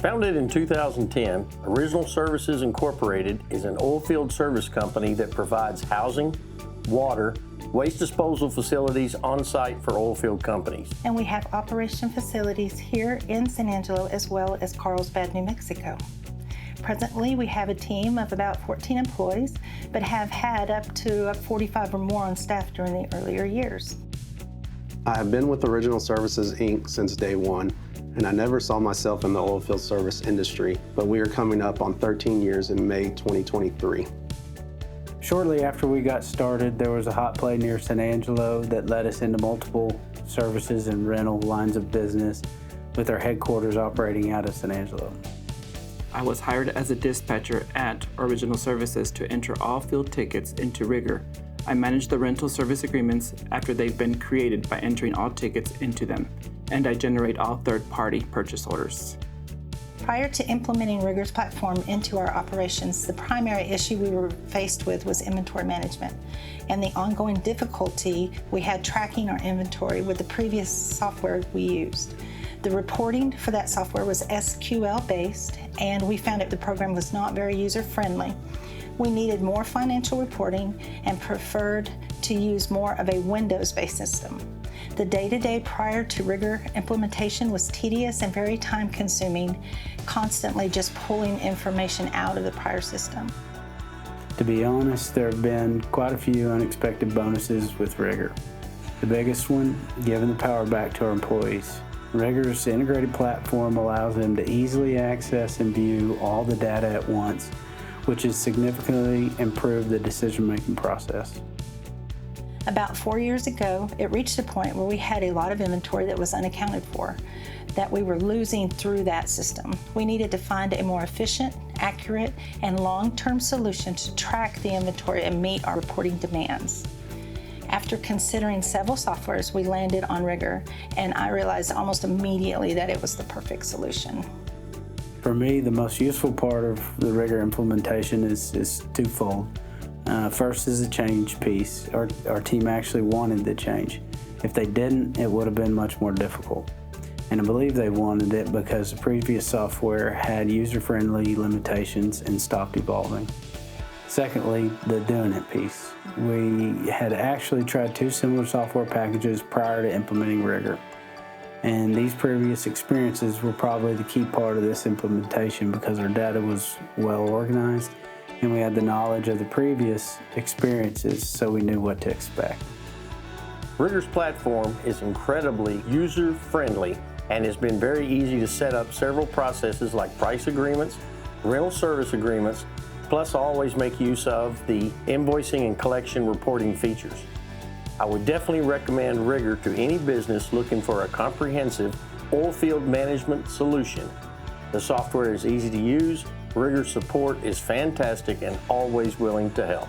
Founded in 2010, Original Services Incorporated is an oilfield service company that provides housing, water, waste disposal facilities on site for oilfield companies. And we have operation facilities here in San Angelo as well as Carlsbad, New Mexico. Presently, we have a team of about 14 employees, but have had up to 45 or more on staff during the earlier years. I have been with Original Services, Inc. since day one, and I never saw myself in the oilfield service industry, but we are coming up on 13 years in May 2023. Shortly after we got started, there was a hot play near San Angelo that led us into multiple services and rental lines of business, with our headquarters operating out of San Angelo. I was hired as a dispatcher at Original Services to enter all field tickets into RigER. I manage the rental service agreements after they've been created by entering all tickets into them, and I generate all third-party purchase orders. Prior to implementing RigER's platform into our operations, the primary issue we were faced with was inventory management and the ongoing difficulty we had tracking our inventory with the previous software we used. The reporting for that software was SQL-based, and we found that the program was not very user-friendly. We needed more financial reporting and preferred to use more of a Windows-based system. The day-to-day prior to RigER implementation was tedious and very time-consuming, constantly just pulling information out of the prior system. To be honest, there have been quite a few unexpected bonuses with RigER. The biggest one, giving the power back to our employees. RigER's integrated platform allows them to easily access and view all the data at once, which has significantly improved the decision-making process. About 4 years ago, it reached a point where we had a lot of inventory that was unaccounted for, that we were losing through that system. We needed to find a more efficient, accurate, and long-term solution to track the inventory and meet our reporting demands. After considering several softwares, we landed on RigER, and I realized almost immediately that it was the perfect solution. For me, the most useful part of the RigER implementation is twofold. First is the change piece. Our team actually wanted the change. If they didn't, it would have been much more difficult. And I believe they wanted it because the previous software had user-friendly limitations and stopped evolving. Secondly, the doing it piece. We had actually tried two similar software packages prior to implementing RigER. And these previous experiences were probably the key part of this implementation because our data was well organized and we had the knowledge of the previous experiences, so we knew what to expect. RigER's platform is incredibly user-friendly and has been very easy to set up several processes like price agreements, rental service agreements, plus always make use of the invoicing and collection reporting features. I would definitely recommend RigER to any business looking for a comprehensive oilfield management solution. The software is easy to use, RigER support is fantastic and always willing to help.